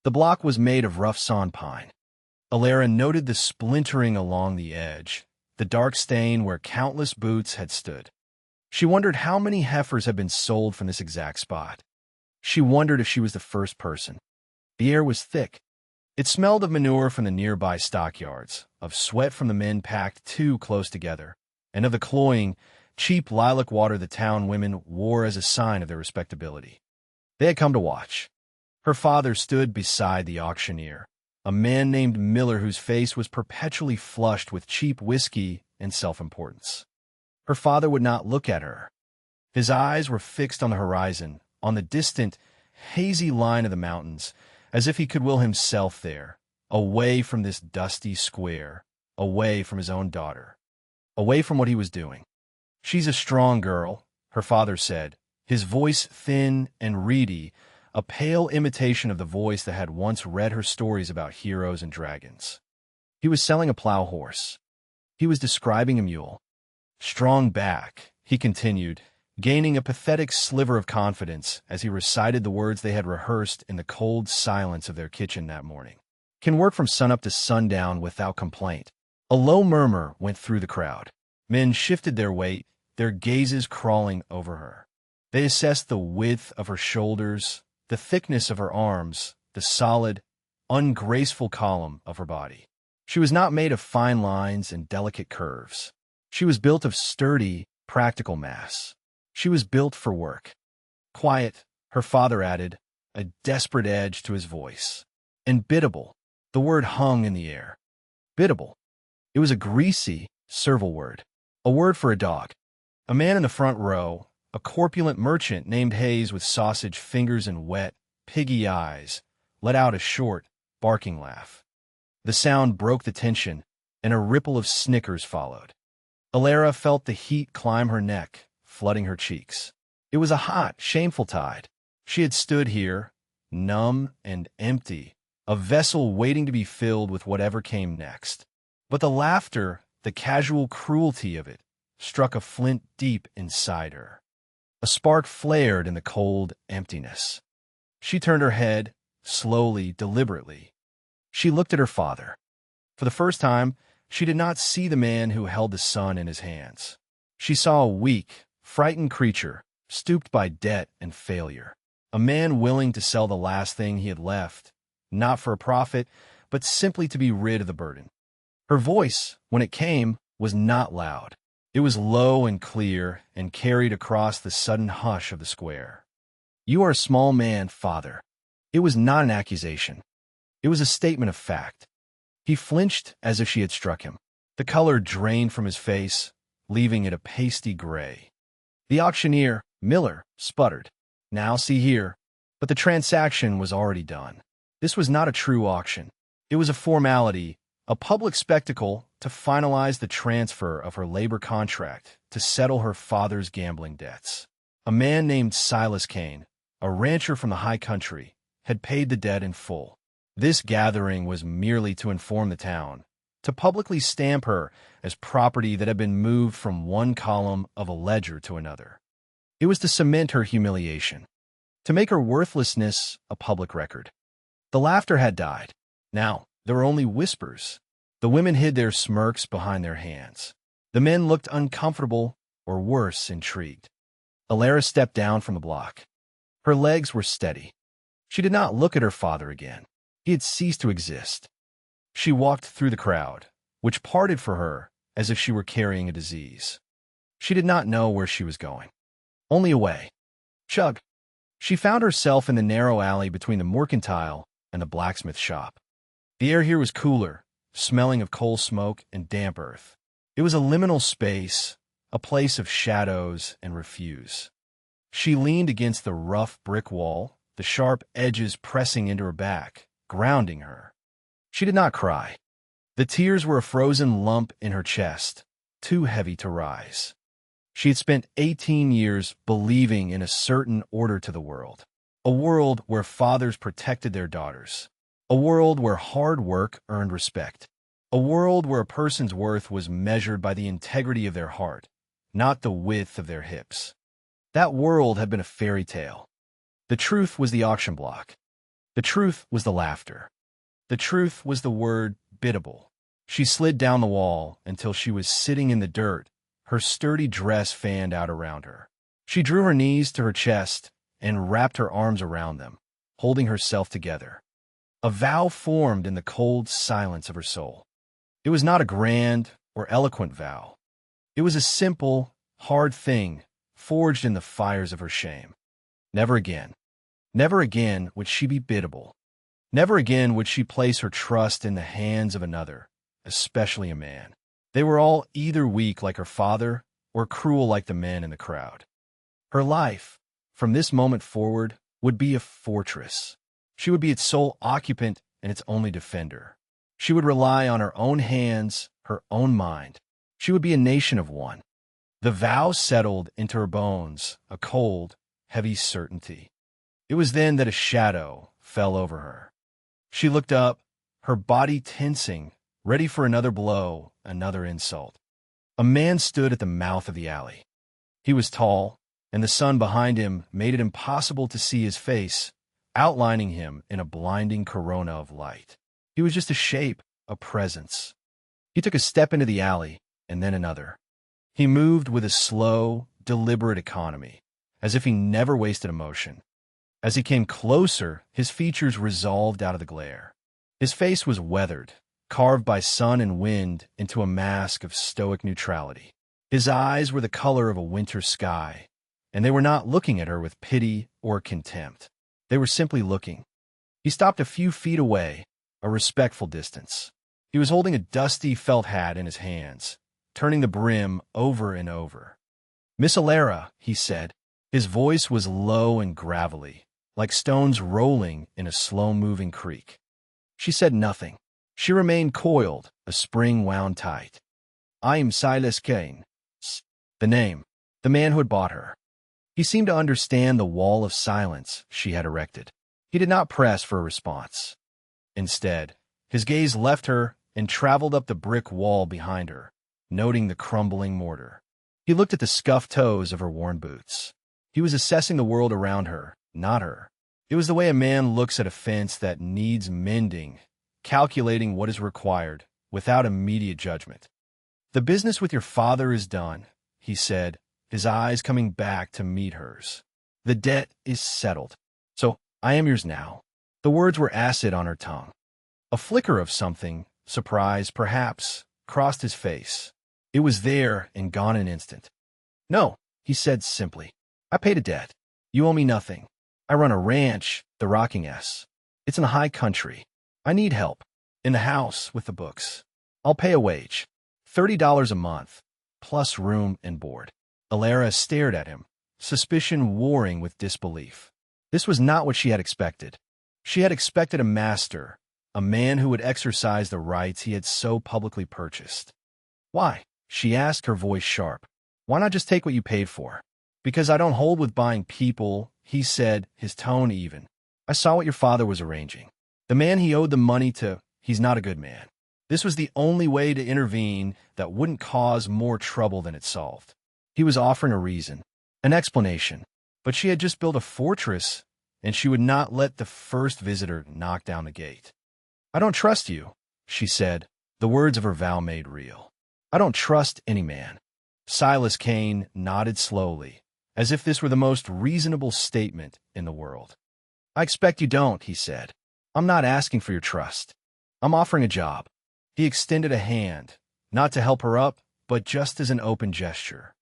The block was made of rough sawn pine. Alara noted the splintering along the edge, the dark stain where countless boots had stood. She wondered how many heifers had been sold from this exact spot. She wondered if she was the first person. The air was thick. It smelled of manure from the nearby stockyards, of sweat from the men packed too close together, and of the cloying, cheap lilac water the town women wore as a sign of their respectability. They had come to watch. Her father stood beside the auctioneer, a man named Miller whose face was perpetually flushed with cheap whiskey and self-importance. Her father would not look at her. His eyes were fixed on the horizon, on the distant, hazy line of the mountains, as if he could will himself there, away from this dusty square, away from his own daughter, away from what he was doing. "She's a strong girl," her father said, his voice thin and reedy, a pale imitation of the voice that had once read her stories about heroes and dragons. He was selling a plow horse. He was describing a mule. "Strong back," he continued, gaining a pathetic sliver of confidence as he recited the words they had rehearsed in the cold silence of their kitchen that morning. "Can work from sunup to sundown without complaint." A low murmur went through the crowd. Men shifted their weight, their gazes crawling over her. They assessed the width of her shoulders, the thickness of her arms, the solid, ungraceful column of her body. She was not made of fine lines and delicate curves. She was built of sturdy, practical mass. She was built for work. "Quiet," her father added, a desperate edge to his voice. And biddable. The word hung in the air. Biddable. It was a greasy, servile word. A word for a dog. A man in the front row, a corpulent merchant named Hayes with sausage fingers and wet, piggy eyes, let out a short, barking laugh. The sound broke the tension, and a ripple of snickers followed. Alara felt the heat climb her neck, flooding her cheeks. It was a hot, shameful tide. She had stood here, numb and empty, a vessel waiting to be filled with whatever came next. But the laughter, the casual cruelty of it, struck a flint deep inside her. A spark flared in the cold emptiness. She turned her head, slowly, deliberately. She looked at her father. For the first time, she did not see the man who held the sun in his hands. She saw a weak, frightened creature, stooped by debt and failure. A man willing to sell the last thing he had left, not for a profit, but simply to be rid of the burden. Her voice, when it came, was not loud. It was low and clear and carried across the sudden hush of the square. "You are a small man, father." It was not an accusation. It was a statement of fact. He flinched as if she had struck him. The color drained from his face, leaving it a pasty gray. The auctioneer, Miller, sputtered. "Now see here." But the transaction was already done. This was not a true auction. It was a formality, a public spectacle to finalize the transfer of her labor contract to settle her father's gambling debts. A man named Silas Kane, a rancher from the high country, had paid the debt in full. This gathering was merely to inform the town, to publicly stamp her as property that had been moved from one column of a ledger to another. It was to cement her humiliation, to make her worthlessness a public record. The laughter had died. Now, there were only whispers. The women hid their smirks behind their hands. The men looked uncomfortable, or worse, intrigued. Alara stepped down from the block. Her legs were steady. She did not look at her father again. He had ceased to exist. She walked through the crowd, which parted for her as if she were carrying a disease. She did not know where she was going. Only away. Chug. She found herself in the narrow alley between the mercantile and the blacksmith shop. The air here was cooler, smelling of coal smoke and damp earth. It was a liminal space, a place of shadows and refuse. She leaned against the rough brick wall, the sharp edges pressing into her back, grounding her. She did not cry. The tears were a frozen lump in her chest, too heavy to rise. She had spent 18 years believing in a certain order to the world, a world where fathers protected their daughters, a world where hard work earned respect, a world where a person's worth was measured by the integrity of their heart, not the width of their hips. That world had been a fairy tale. The truth was the auction block. The truth was the laughter. The truth was the word biddable. She slid down the wall until she was sitting in the dirt, her sturdy dress fanned out around her. She drew her knees to her chest and wrapped her arms around them, holding herself together. A vow formed in the cold silence of her soul. It was not a grand or eloquent vow. It was a simple, hard thing forged in the fires of her shame. Never again. Never again would she be biddable. Never again would she place her trust in the hands of another, especially a man. They were all either weak like her father or cruel like the men in the crowd. Her life, from this moment forward, would be a fortress. She would be its sole occupant and its only defender. She would rely on her own hands, her own mind. She would be a nation of one. The vow settled into her bones, a cold, heavy certainty. It was then that a shadow fell over her. She looked up, her body tensing, ready for another blow, another insult. A man stood at the mouth of the alley. He was tall, and the sun behind him made it impossible to see his face, outlining him in a blinding corona of light. He was just a shape, a presence. He took a step into the alley, and then another. He moved with a slow, deliberate economy, as if he never wasted emotion. As he came closer, his features resolved out of the glare. His face was weathered, carved by sun and wind into a mask of stoic neutrality. His eyes were the color of a winter sky, and they were not looking at her with pity or contempt. They were simply looking. He stopped a few feet away, a respectful distance. He was holding a dusty felt hat in his hands, turning the brim over and over. "Miss Alara," he said. His voice was low and gravelly, like stones rolling in a slow-moving creek. She said nothing. She remained coiled, a spring wound tight. "I am Silas Kane." The name, the man who had bought her. He seemed to understand the wall of silence she had erected. He did not press for a response. Instead, his gaze left her and traveled up the brick wall behind her, noting the crumbling mortar. He looked at the scuffed toes of her worn boots. He was assessing the world around her, not her. It was the way a man looks at a fence that needs mending, calculating what is required, without immediate judgment. "The business with your father is done," he said, his eyes coming back to meet hers. "The debt is settled. So I am yours now." The words were acid on her tongue. A flicker of something, surprise perhaps, crossed his face. It was there and gone in an instant. "No," he said simply. "I paid a debt. You owe me nothing. I run a ranch, the Rocking S. It's in the high country. I need help. In the house with the books. I'll pay a wage. $30 a month, plus room and board." Alara stared at him, suspicion warring with disbelief. This was not what she had expected. She had expected a master, a man who would exercise the rights he had so publicly purchased. "Why?" she asked, her voice sharp. "Why not just take what you paid for?" "Because I don't hold with buying people," he said, his tone even. "I saw what your father was arranging. The man he owed the money to, he's not a good man. This was the only way to intervene that wouldn't cause more trouble than it solved." He was offering a reason, an explanation, but she had just built a fortress, and she would not let the first visitor knock down the gate. "I don't trust you," she said, the words of her vow made real. "I don't trust any man." Silas Kane nodded slowly, as if this were the most reasonable statement in the world. "I expect you don't," he said. "I'm not asking for your trust. I'm offering a job." He extended a hand, not to help her up, but just as an open gesture.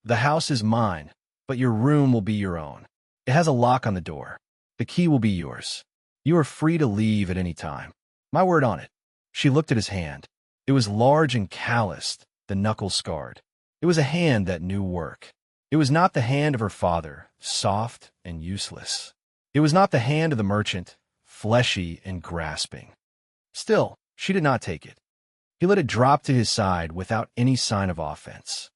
"The house is mine, but your room will be your own. It has a lock on the door. The key will be yours. You are free to leave at any time. My word on it." She looked at his hand. It was large and calloused, the knuckles scarred. It was a hand that knew work. It was not the hand of her father, soft and useless. It was not the hand of the merchant, fleshy and grasping. Still, she did not take it. He let it drop to his side without any sign of offense.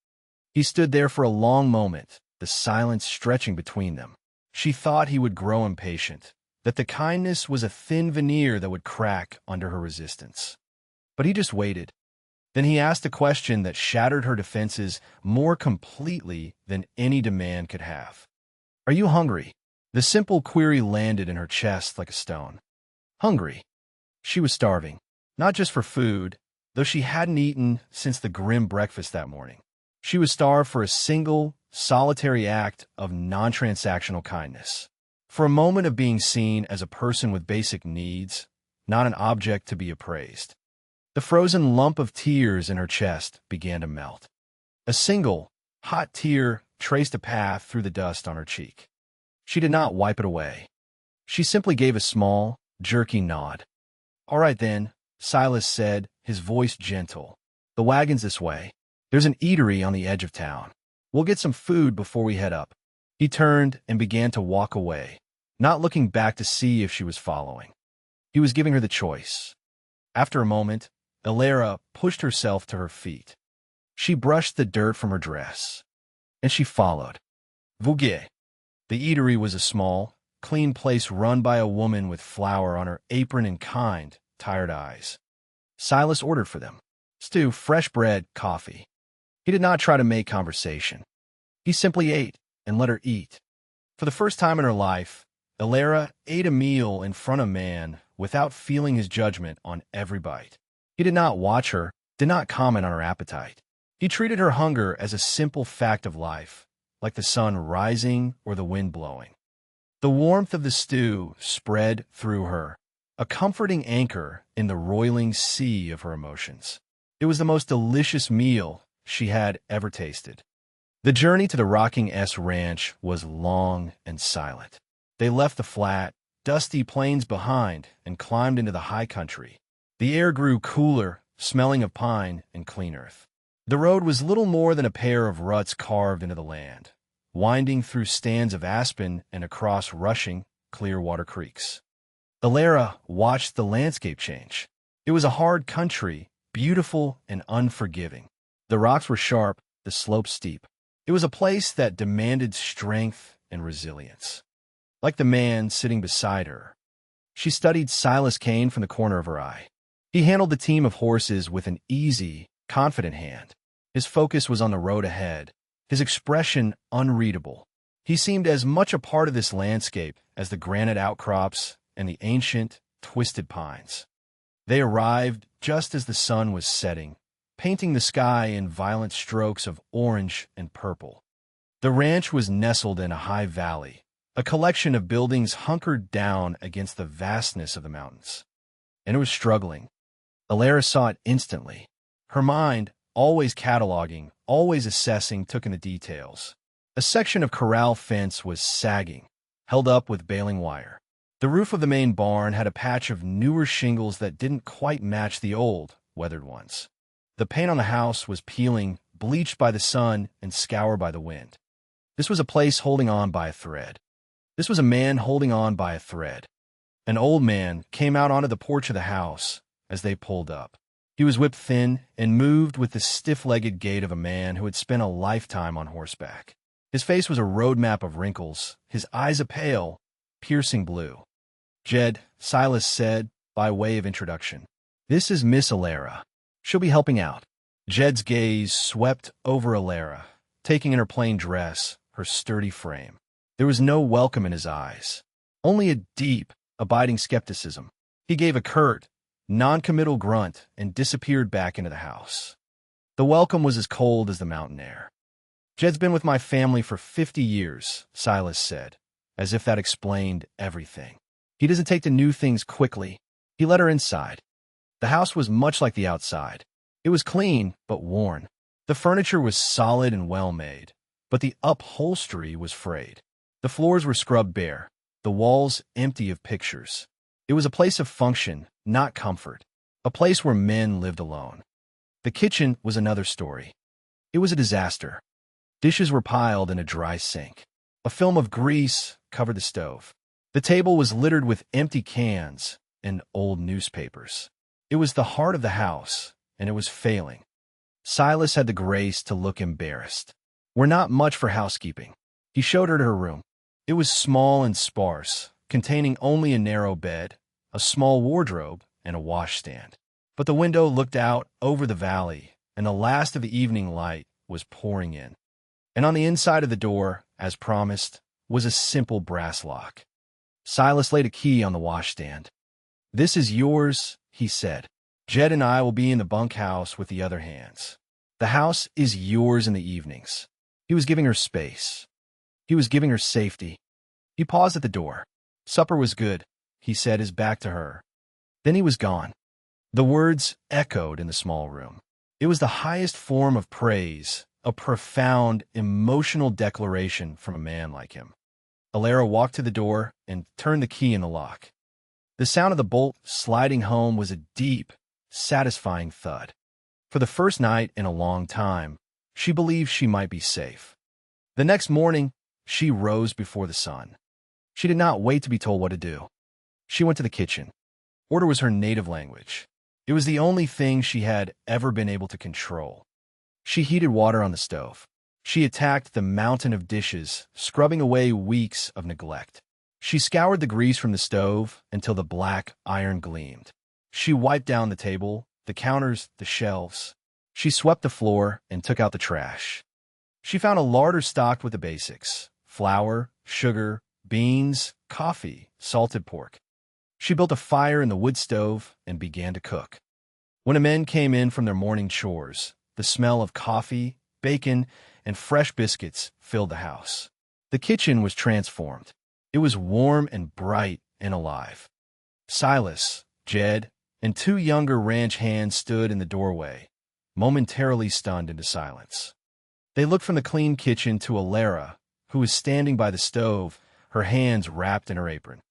He stood there for a long moment, the silence stretching between them. She thought he would grow impatient, that the kindness was a thin veneer that would crack under her resistance. But he just waited. Then he asked a question that shattered her defenses more completely than any demand could have. "Are you hungry?" The simple query landed in her chest like a stone. Hungry. She was starving, not just for food, though she hadn't eaten since the grim breakfast that morning. She was starved for a single, solitary act of non-transactional kindness. For a moment of being seen as a person with basic needs, not an object to be appraised. The frozen lump of tears in her chest began to melt. A single, hot tear traced a path through the dust on her cheek. She did not wipe it away. She simply gave a small, jerky nod. "All right then," Silas said, his voice gentle. "The wagon's this way. There's an eatery on the edge of town. We'll get some food before we head up." He turned and began to walk away, not looking back to see if she was following. He was giving her the choice. After a moment, Alara pushed herself to her feet. She brushed the dirt from her dress, and she followed. Vugie. The eatery was a small, clean place run by a woman with flour on her apron and kind, tired eyes. Silas ordered for them stew, fresh bread, coffee. He did not try to make conversation. He simply ate and let her eat. For the first time in her life, Alara ate a meal in front of man without feeling his judgment on every bite. He did not watch her, did not comment on her appetite. He treated her hunger as a simple fact of life, like the sun rising or the wind blowing. The warmth of the stew spread through her, a comforting anchor in the roiling sea of her emotions. It was the most delicious meal she had ever tasted. The journey to the Rocking S Ranch was long and silent. They left the flat, dusty plains behind and climbed into the high country. The air grew cooler, smelling of pine and clean earth. The road was little more than a pair of ruts carved into the land, winding through stands of aspen and across rushing, clear water creeks. Alara watched the landscape change. It was a hard country, beautiful and unforgiving. The rocks were sharp, the slopes steep. It was a place that demanded strength and resilience. Like the man sitting beside her, she studied Silas Kane from the corner of her eye. He handled the team of horses with an easy, confident hand. His focus was on the road ahead, his expression unreadable. He seemed as much a part of this landscape as the granite outcrops and the ancient, twisted pines. They arrived just as the sun was setting, painting the sky in violent strokes of orange and purple. The ranch was nestled in a high valley, a collection of buildings hunkered down against the vastness of the mountains. And it was struggling. Alara saw it instantly. Her mind, always cataloging, always assessing, took in the details. A section of corral fence was sagging, held up with baling wire. The roof of the main barn had a patch of newer shingles that didn't quite match the old, weathered ones. The paint on the house was peeling, bleached by the sun and scoured by the wind. This was a place holding on by a thread. This was a man holding on by a thread. An old man came out onto the porch of the house as they pulled up. He was whipped thin and moved with the stiff-legged gait of a man who had spent a lifetime on horseback. His face was a roadmap of wrinkles, his eyes a pale, piercing blue. "Jed," Silas said, by way of introduction. "This is Miss Alara. She'll be helping out." Jed's gaze swept over Alara, taking in her plain dress, her sturdy frame. There was no welcome in his eyes, only a deep, abiding skepticism. He gave a curt, non-committal grunt and disappeared back into the house. The welcome was as cold as the mountain air. "Jed's been with my family for 50 years, Silas said, as if that explained everything. He doesn't take to new things quickly. He let her inside. The house was much like the outside. It was clean, but worn. The furniture was solid and well-made, but the upholstery was frayed. The floors were scrubbed bare, the walls empty of pictures. It was a place of function, not comfort, a place where men lived alone. The kitchen was another story. It was a disaster. Dishes were piled in a dry sink. A film of grease covered the stove. The table was littered with empty cans and old newspapers. It was the heart of the house, and it was failing. Silas had the grace to look embarrassed. "We're not much for housekeeping." He showed her to her room. It was small and sparse, containing only a narrow bed, a small wardrobe, and a washstand. But the window looked out over the valley, and the last of the evening light was pouring in. And on the inside of the door, as promised, was a simple brass lock. Silas laid a key on the washstand. "This is yours," he said. "Jed and I will be in the bunkhouse with the other hands. The house is yours in the evenings." He was giving her space. He was giving her safety. He paused at the door. "Supper was good," he said, his back to her. Then he was gone. The words echoed in the small room. It was the highest form of praise, a profound, emotional declaration from a man like him. Alara walked to the door and turned the key in the lock. The sound of the bolt sliding home was a deep, satisfying thud. For the first night in a long time, she believed she might be safe. The next morning, she rose before the sun. She did not wait to be told what to do. She went to the kitchen. Order was her native language. It was the only thing she had ever been able to control. She heated water on the stove. She attacked the mountain of dishes, scrubbing away weeks of neglect. She scoured the grease from the stove until the black iron gleamed. She wiped down the table, the counters, the shelves. She swept the floor and took out the trash. She found a larder stocked with the basics: flour, sugar, beans, coffee, salted pork. She built a fire in the wood stove and began to cook. When the men came in from their morning chores, the smell of coffee, bacon, and fresh biscuits filled the house. The kitchen was transformed. It was warm and bright and alive. Silas, Jed, and two younger ranch hands stood in the doorway, momentarily stunned into silence. They looked from the clean kitchen to Alara, who was standing by the stove, her hands wrapped in her apron.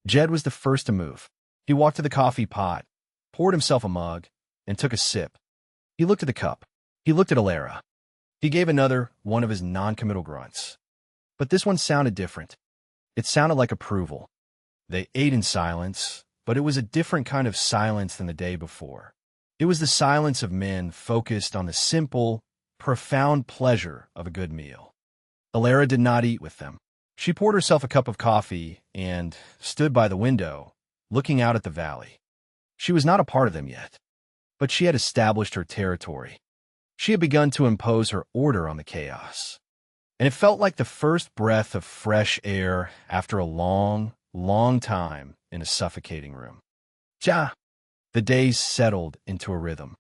Jed was the first to move. He walked to the coffee pot, poured himself a mug, and took a sip. He looked at the cup. He looked at Alara. He gave another one of his non-committal grunts. But this one sounded different. It sounded like approval. They ate in silence, but it was a different kind of silence than the day before. It was the silence of men focused on the simple, profound pleasure of a good meal. Alara did not eat with them. She poured herself a cup of coffee and stood by the window, looking out at the valley. She was not a part of them yet, but she had established her territory. She had begun to impose her order on the chaos. And it felt like the first breath of fresh air after a long, long time in a suffocating room. Ja! The days settled into a rhythm.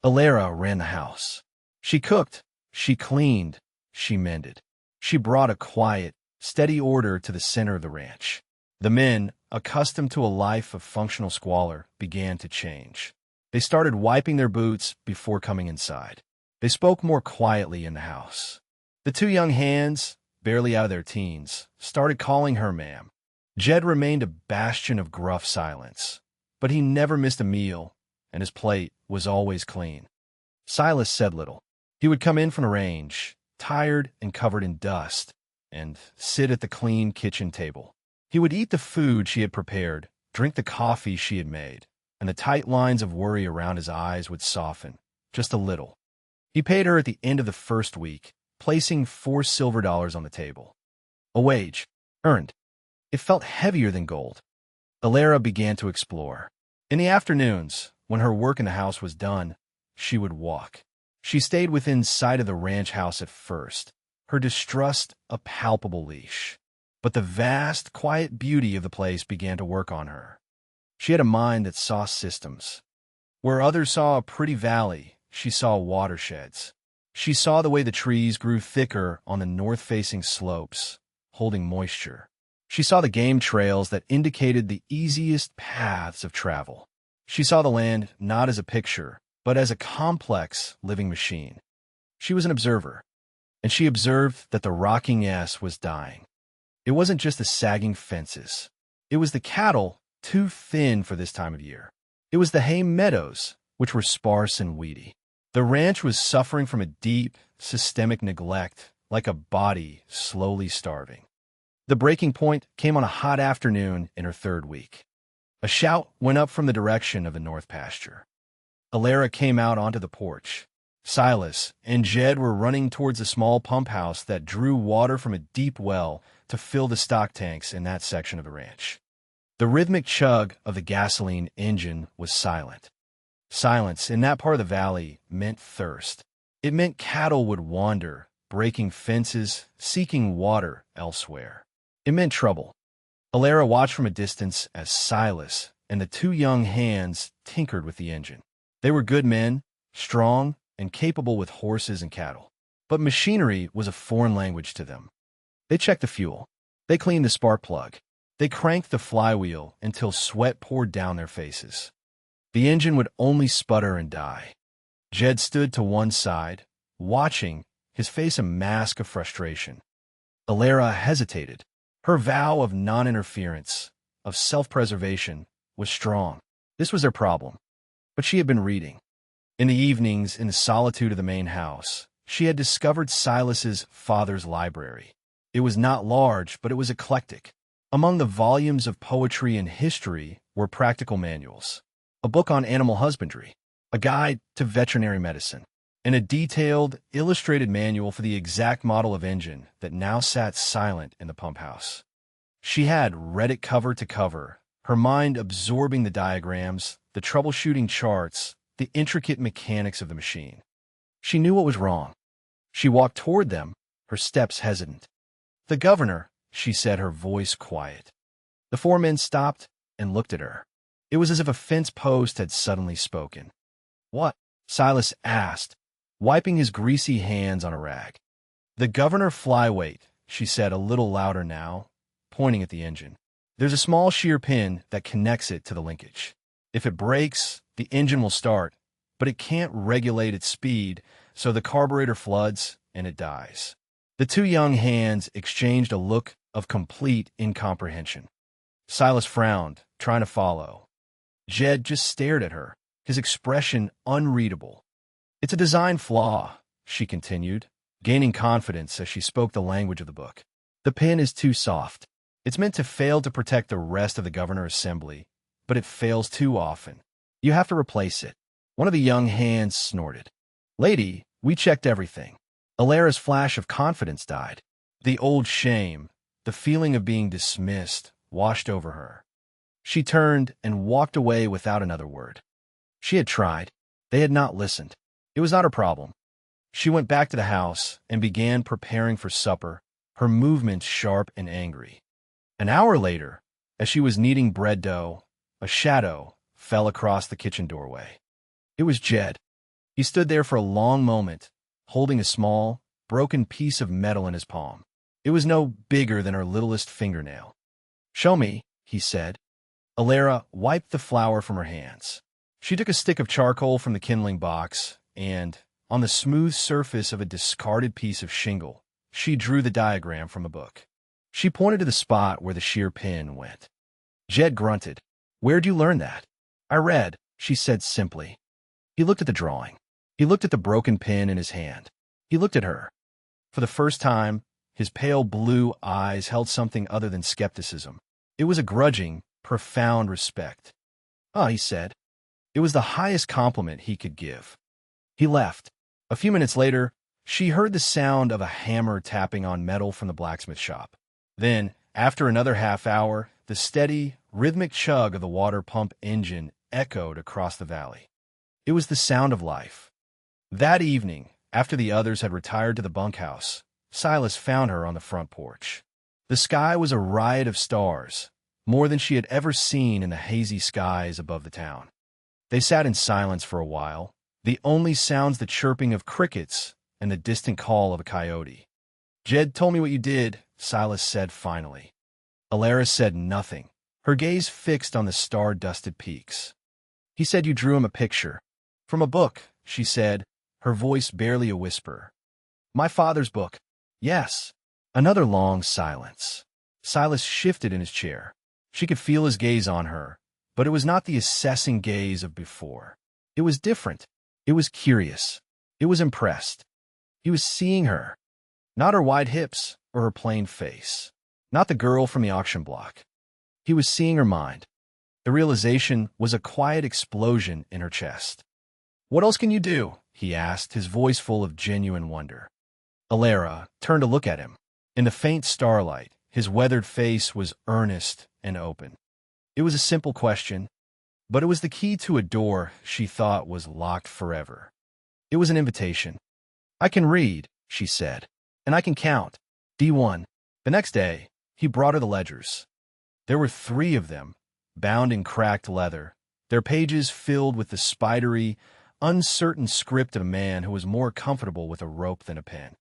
Alara ran the house. She cooked, she cleaned, she mended. She brought a quiet, steady order to the center of the ranch. The men, accustomed to a life of functional squalor, began to change. They started wiping their boots before coming inside. They spoke more quietly in the house. The two young hands, barely out of their teens, started calling her ma'am. Jed remained a bastion of gruff silence, but he never missed a meal, and his plate was always clean. Silas said little. He would come in from the range, tired and covered in dust, and sit at the clean kitchen table. He would eat the food she had prepared, drink the coffee she had made, and the tight lines of worry around his eyes would soften, just a little. He paid her at the end of the first week, placing $4 silver on the table. A wage, earned. It felt heavier than gold. Alara began to explore. In the afternoons, when her work in the house was done, she would walk. She stayed within sight of the ranch house at first, her distrust a palpable leash. But the vast, quiet beauty of the place began to work on her. She had a mind that saw systems. Where others saw a pretty valley, she saw watersheds. She saw the way the trees grew thicker on the north-facing slopes, holding moisture. She saw the game trails that indicated the easiest paths of travel. She saw the land not as a picture, but as a complex living machine. She was an observer, and she observed that the rocking S was dying. It wasn't just the sagging fences. It was the cattle, too thin for this time of year. It was the hay meadows, which were sparse and weedy. The ranch was suffering from a deep, systemic neglect, like a body slowly starving. The breaking point came on a hot afternoon in her third week. A shout went up from the direction of the north pasture. Alara came out onto the porch. Silas and Jed were running towards a small pump house that drew water from a deep well to fill the stock tanks in that section of the ranch. The rhythmic chug of the gasoline engine was silent. Silence in that part of the valley meant thirst. It meant cattle would wander, breaking fences, seeking water elsewhere. It meant trouble. Alara watched from a distance as Silas and the two young hands tinkered with the engine. They were good men, strong, and capable with horses and cattle. But machinery was a foreign language to them. They checked the fuel. They cleaned the spark plug. They cranked the flywheel until sweat poured down their faces. The engine would only sputter and die. Jed stood to one side, watching, his face a mask of frustration. Alara hesitated. Her vow of non-interference, of self-preservation, was strong. This was their problem. But she had been reading. In the evenings, in the solitude of the main house, she had discovered Silas's father's library. It was not large, but it was eclectic. Among the volumes of poetry and history were practical manuals, a book on animal husbandry, a guide to veterinary medicine, and a detailed, illustrated manual for the exact model of engine that now sat silent in the pump house. She had read it cover to cover, her mind absorbing the diagrams, the troubleshooting charts, the intricate mechanics of the machine. She knew what was wrong. She walked toward them, her steps hesitant. "The governor," she said, her voice quiet. The four men stopped and looked at her. It was as if a fence post had suddenly spoken. "What?" Silas asked, wiping his greasy hands on a rag. "The governor flyweight," she said a little louder now, pointing at the engine. "There's a small shear pin that connects it to the linkage. If it breaks, the engine will start, but it can't regulate its speed, so the carburetor floods and it dies." The two young hands exchanged a look of complete incomprehension. Silas frowned, trying to follow. Jed just stared at her, his expression unreadable. "It's a design flaw," she continued, gaining confidence as she spoke the language of the book. "The pin is too soft. It's meant to fail to protect the rest of the governor assembly, but it fails too often. You have to replace it." One of the young hands snorted. "Lady, we checked everything." Alara's flash of confidence died. The old shame, the feeling of being dismissed, washed over her. She turned and walked away without another word. She had tried. They had not listened. It was not her problem. She went back to the house and began preparing for supper, her movements sharp and angry. An hour later, as she was kneading bread dough, a shadow fell across the kitchen doorway. It was Jed. He stood there for a long moment, holding a small, broken piece of metal in his palm. It was no bigger than her littlest fingernail. "Show me," he said. Alara wiped the flour from her hands. She took a stick of charcoal from the kindling box, and, on the smooth surface of a discarded piece of shingle, she drew the diagram from a book. She pointed to the spot where the shear pin went. Jed grunted. "Where'd you learn that?" "I read," she said simply. He looked at the drawing. He looked at the broken pin in his hand. He looked at her. For the first time, his pale blue eyes held something other than skepticism. It was a grudging, profound respect. "Oh," he said. It was the highest compliment he could give. He left. A few minutes later, she heard the sound of a hammer tapping on metal from the blacksmith shop. Then, after another half hour, the steady, rhythmic chug of the water pump engine echoed across the valley. It was the sound of life. That evening, after the others had retired to the bunkhouse, Silas found her on the front porch. The sky was a riot of stars, more than she had ever seen in the hazy skies above the town. They sat in silence for a while, the only sounds the chirping of crickets and the distant call of a coyote. "Jed told me what you did," Silas said finally. Alara said nothing, her gaze fixed on the star-dusted peaks. "He said you drew him a picture." "From a book," she said, her voice barely a whisper. "My father's book." "Yes." Another long silence. Silas shifted in his chair. She could feel his gaze on her, but it was not the assessing gaze of before. It was different. It was curious. It was impressed. He was seeing her. Not her wide hips or her plain face. Not the girl from the auction block. He was seeing her mind. The realization was a quiet explosion in her chest. "What else can you do?" he asked, his voice full of genuine wonder. Alara turned to look at him. In the faint starlight, his weathered face was earnest and open. It was a simple question, but it was the key to a door she thought was locked forever. It was an invitation. "I can read," she said, "and I can count. D1. The next day, He brought her the ledgers. There were 3 of them, bound in cracked leather, their pages filled with the spidery, uncertain script of a man who was more comfortable with a rope than a pen.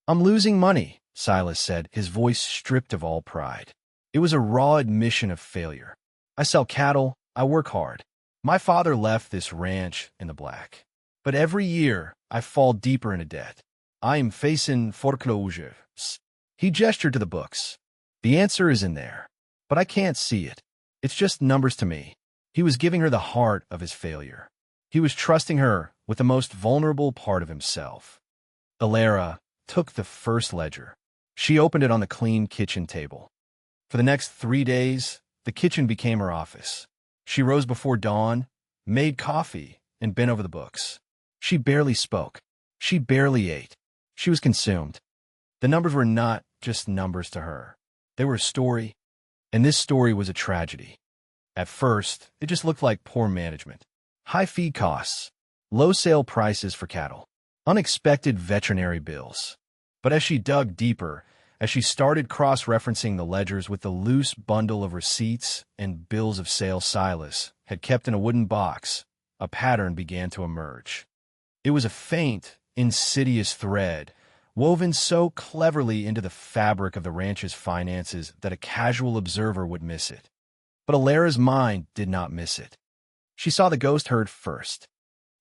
"I'm losing money," Silas said, his voice stripped of all pride. It was a raw admission of failure. "I sell cattle, I work hard. My father left this ranch in the black. But every year, I fall deeper into debt. I am facing foreclosures." He gestured to the books. "The answer is in there, but I can't see it. It's just numbers to me." He was giving her the heart of his failure. He was trusting her with the most vulnerable part of himself. Alara took the first ledger. She opened it on the clean kitchen table. For the next 3 days, the kitchen became her office. She rose before dawn, made coffee, and bent over the books. She barely spoke. She barely ate. She was consumed. The numbers were not just numbers to her. They were a story, and this story was a tragedy. At first, it just looked like poor management. High feed costs, low sale prices for cattle, unexpected veterinary bills. But as she dug deeper, as she started cross-referencing the ledgers with the loose bundle of receipts and bills of sale Silas had kept in a wooden box, a pattern began to emerge. It was a faint, insidious thread, woven so cleverly into the fabric of the ranch's finances that a casual observer would miss it. But Alara's mind did not miss it. She saw the ghost herd first.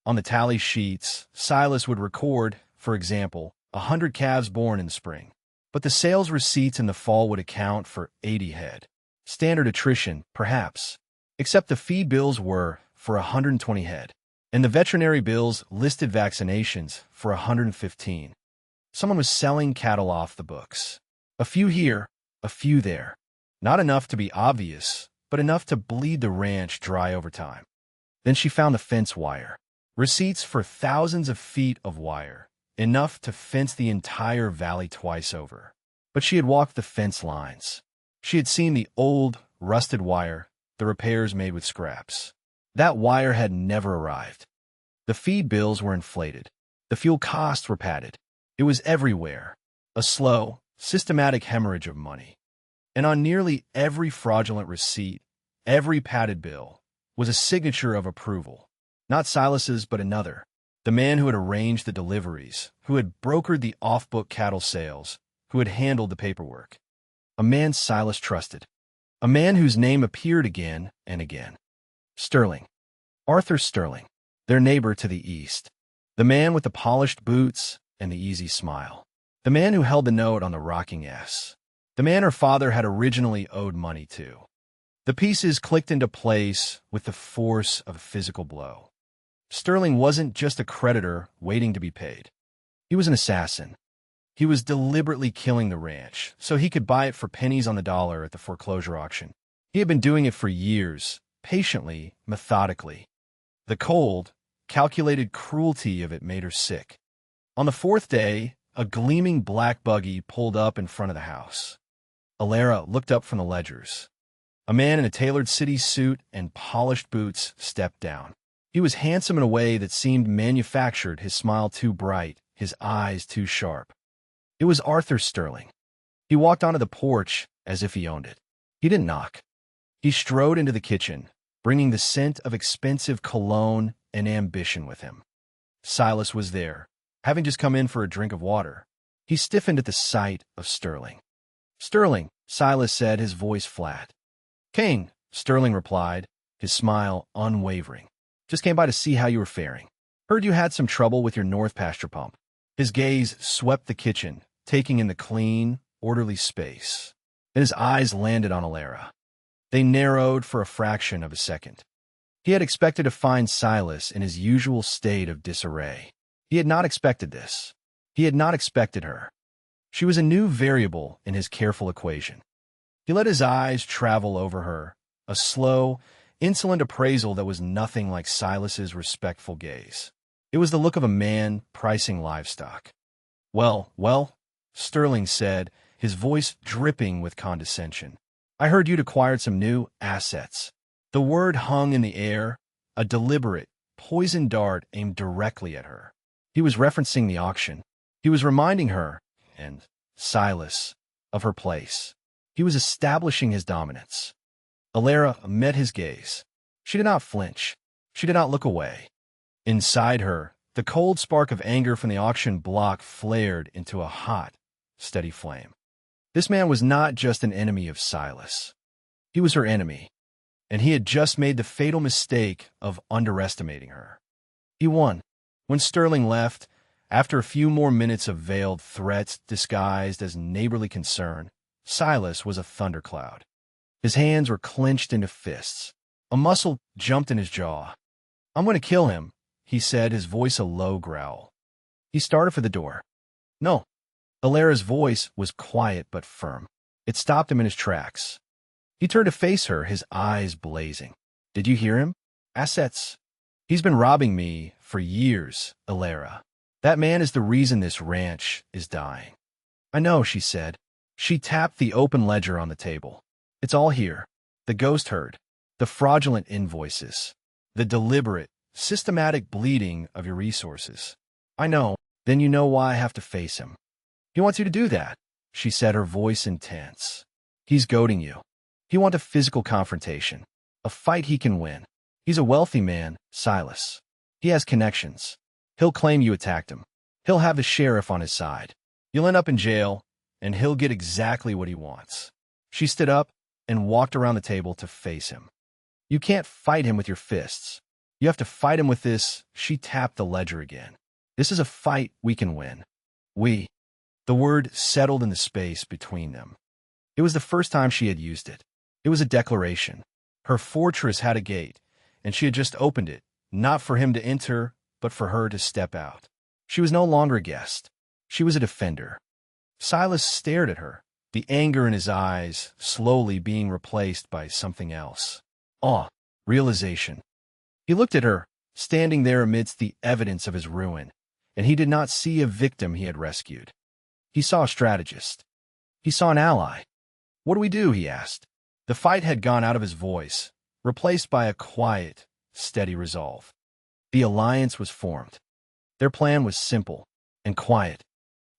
On the tally sheets, Silas would record, for example, 100 calves born in the spring. But the sales receipts in the fall would account for 80 head. Standard attrition, perhaps. Except the feed bills were for 120 head, and the veterinary bills listed vaccinations for 115. Someone was selling cattle off the books. A few here, a few there. Not enough to be obvious, but enough to bleed the ranch dry over time. Then she found the fence wire. Receipts for thousands of feet of wire, enough to fence the entire valley twice over. But she had walked the fence lines. She had seen the old, rusted wire, the repairs made with scraps. That wire had never arrived. The feed bills were inflated. The fuel costs were padded. It was everywhere, a slow, systematic hemorrhage of money. And on nearly every fraudulent receipt, every padded bill, was a signature of approval. Not Silas's, but another. The man who had arranged the deliveries, who had brokered the off-book cattle sales, who had handled the paperwork. A man Silas trusted. A man whose name appeared again and again. Sterling. Arthur Sterling, their neighbor to the east. The man with the polished boots and the easy smile. The man who held the note on the rocking S. The man her father had originally owed money to. The pieces clicked into place with the force of a physical blow. Sterling wasn't just a creditor waiting to be paid. He was an assassin. He was deliberately killing the ranch so he could buy it for pennies on the dollar at the foreclosure auction. He had been doing it for years, patiently, methodically. The cold, calculated cruelty of it made her sick. On the 4th day, a gleaming black buggy pulled up in front of the house. Alara looked up from the ledgers. A man in a tailored city suit and polished boots stepped down. He was handsome in a way that seemed manufactured, his smile too bright, his eyes too sharp. It was Arthur Sterling. He walked onto the porch as if he owned it. He didn't knock. He strode into the kitchen, bringing the scent of expensive cologne and ambition with him. Silas was there, having just come in for a drink of water. He stiffened at the sight of Sterling. "Sterling," Silas said, his voice flat. "Kane," Sterling replied, his smile unwavering. "Just came by to see how you were faring. Heard you had some trouble with your north pasture pump." His gaze swept the kitchen, taking in the clean, orderly space. Then his eyes landed on Alara. They narrowed for a fraction of a second. He had expected to find Silas in his usual state of disarray. He had not expected this. He had not expected her. She was a new variable in his careful equation. He let his eyes travel over her, a slow, insolent appraisal that was nothing like Silas's respectful gaze. It was the look of a man pricing livestock. Well, Sterling said, his voice dripping with condescension. "I heard you'd acquired some new assets." The word hung in the air, a deliberate, poisoned dart aimed directly at her. He was referencing the auction. He was reminding her, and Silas, of her place. He was establishing his dominance. Alara met his gaze. She did not flinch. She did not look away. Inside her, the cold spark of anger from the auction block flared into a hot, steady flame. This man was not just an enemy of Silas. He was her enemy, and he had just made the fatal mistake of underestimating her. He won. When Sterling left, after a few more minutes of veiled threats disguised as neighborly concern, Silas was a thundercloud. His hands were clenched into fists. A muscle jumped in his jaw. "I'm going to kill him," he said, his voice a low growl. He started for the door. "No." Alara's voice was quiet but firm. It stopped him in his tracks. He turned to face her, his eyes blazing. "Did you hear him? Assets. He's been robbing me for years, Alara. That man is the reason this ranch is dying." "I know," she said. She tapped the open ledger on the table. "It's all here. The ghost herd, the fraudulent invoices, the deliberate, systematic bleeding of your resources. I know. Then you know why I have to face him." "He wants you to do that," she said, her voice intense. "He's goading you. He wants a physical confrontation, a fight he can win. He's a wealthy man, Silas. He has connections. He'll claim you attacked him. He'll have the sheriff on his side. You'll end up in jail, and he'll get exactly what he wants." She stood up and walked around the table to face him. "You can't fight him with your fists. You have to fight him with this." She tapped the ledger again. "This is a fight we can win. We." The word settled in the space between them. It was the first time she had used it. It was a declaration. Her fortress had a gate, and she had just opened it, not for him to enter, but for her to step out. She was no longer a guest. She was a defender. Silas stared at her, the anger in his eyes slowly being replaced by something else. Awe, realization. He looked at her, standing there amidst the evidence of his ruin, and he did not see a victim he had rescued. He saw a strategist. He saw an ally. "What do we do?" he asked. The fight had gone out of his voice, replaced by a quiet, steady resolve. The alliance was formed. Their plan was simple and quiet.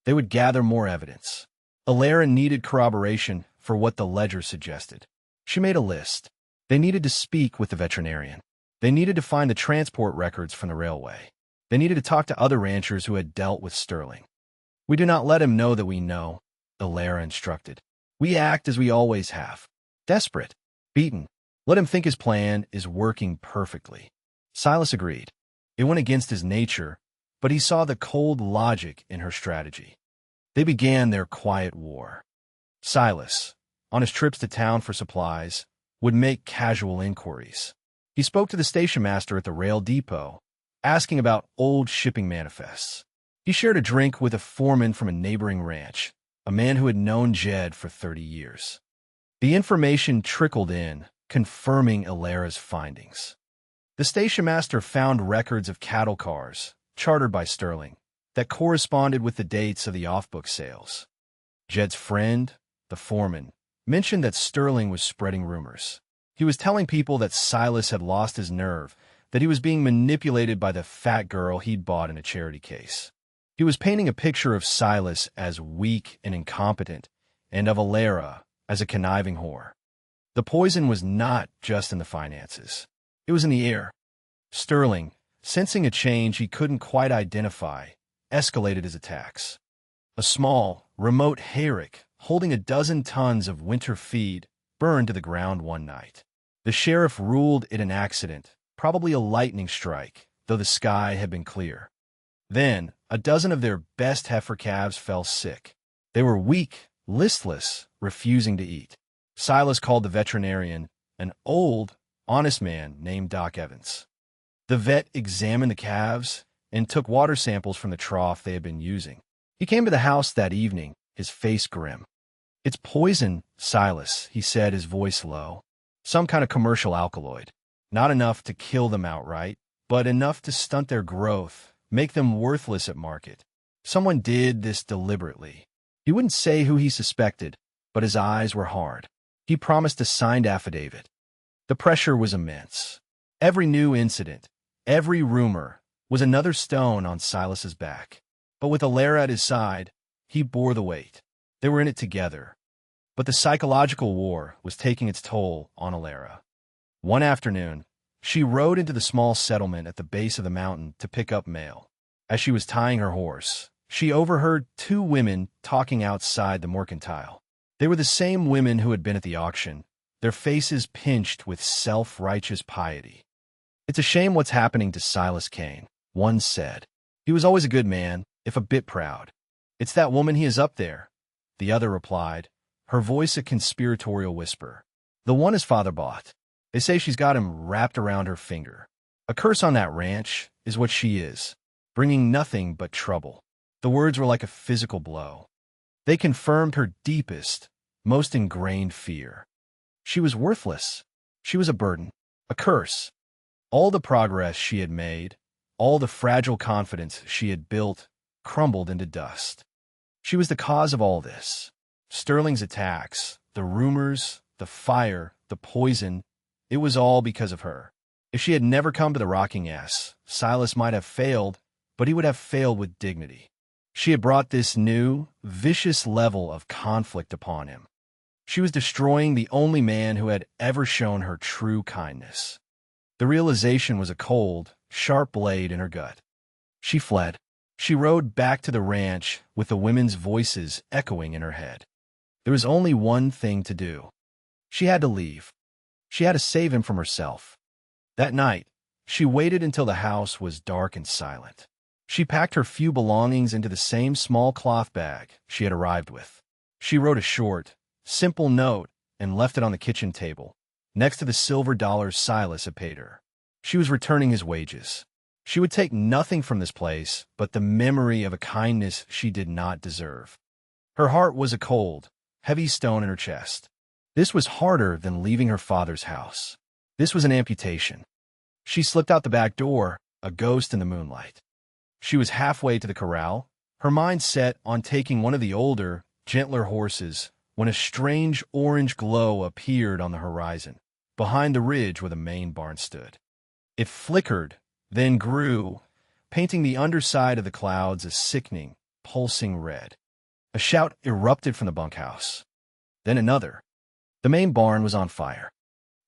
They would gather more evidence. Alara needed corroboration for what the ledger suggested. She made a list. They needed to speak with the veterinarian. They needed to find the transport records from the railway. They needed to talk to other ranchers who had dealt with Sterling. "We do not let him know that we know," Alara instructed. "We act as we always have. Desperate. Beaten. Let him think his plan is working perfectly." Silas agreed. It went against his nature, but he saw the cold logic in her strategy. They began their quiet war. Silas, on his trips to town for supplies, would make casual inquiries. He spoke to the station master at the rail depot, asking about old shipping manifests. He shared a drink with a foreman from a neighboring ranch, a man who had known Jed for 30 years. The information trickled in, confirming Alara's findings. The station master found records of cattle cars, chartered by Sterling, that corresponded with the dates of the off-book sales. Jed's friend, the foreman, mentioned that Sterling was spreading rumors. He was telling people that Silas had lost his nerve, that he was being manipulated by the fat girl he'd bought in a charity case. He was painting a picture of Silas as weak and incompetent, and of Alara as a conniving whore. The poison was not just in the finances. It was in the air. Sterling, sensing a change he couldn't quite identify, escalated his attacks. A small, remote hayrick holding a dozen tons of winter feed burned to the ground one night. The sheriff ruled it an accident, probably a lightning strike, though the sky had been clear. Then, a dozen of their best heifer calves fell sick. They were weak, listless, refusing to eat. Silas called the veterinarian, an old, honest man named Doc Evans. The vet examined the calves and took water samples from the trough they had been using. He came to the house that evening, his face grim. "It's poison, Silas," he said, his voice low. "Some kind of commercial alkaloid. Not enough to kill them outright, but enough to stunt their growth, make them worthless at market. Someone did this deliberately." He wouldn't say who he suspected, but his eyes were hard. He promised a signed affidavit. The pressure was immense. Every new incident, every rumor, was another stone on Silas's back. But with Alara at his side, he bore the weight. They were in it together. But the psychological war was taking its toll on Alara. One afternoon, she rode into the small settlement at the base of the mountain to pick up mail. As she was tying her horse, she overheard two women talking outside the mercantile. They were the same women who had been at the auction, their faces pinched with self-righteous piety. "It's a shame what's happening to Silas Kane," one said. "He was always a good man, if a bit proud." "It's that woman he is up there," the other replied, her voice a conspiratorial whisper. "The one his father bought. They say she's got him wrapped around her finger. A curse on that ranch is what she is, bringing nothing but trouble." The words were like a physical blow. They confirmed her deepest, most ingrained fear. She was worthless. She was a burden, a curse. All the progress she had made, all the fragile confidence she had built, crumbled into dust. She was the cause of all this. Sterling's attacks, the rumors, the fire, the poison, it was all because of her. If she had never come to the Rocking S, Silas might have failed, but he would have failed with dignity. She had brought this new, vicious level of conflict upon him. She was destroying the only man who had ever shown her true kindness. The realization was a cold, sharp blade in her gut. She fled. She rode back to the ranch with the women's voices echoing in her head. There was only one thing to do. She had to leave. She had to save him from herself. That night, she waited until the house was dark and silent. She packed her few belongings into the same small cloth bag she had arrived with. She wrote a short, simple note and left it on the kitchen table, next to the silver dollars Silas had paid her. She was returning his wages. She would take nothing from this place but the memory of a kindness she did not deserve. Her heart was a cold, heavy stone in her chest. This was harder than leaving her father's house. This was an amputation. She slipped out the back door, a ghost in the moonlight. She was halfway to the corral, her mind set on taking one of the older, gentler horses, when a strange orange glow appeared on the horizon, behind the ridge where the main barn stood. It flickered, then grew, painting the underside of the clouds a sickening, pulsing red. A shout erupted from the bunkhouse. Then another. The main barn was on fire.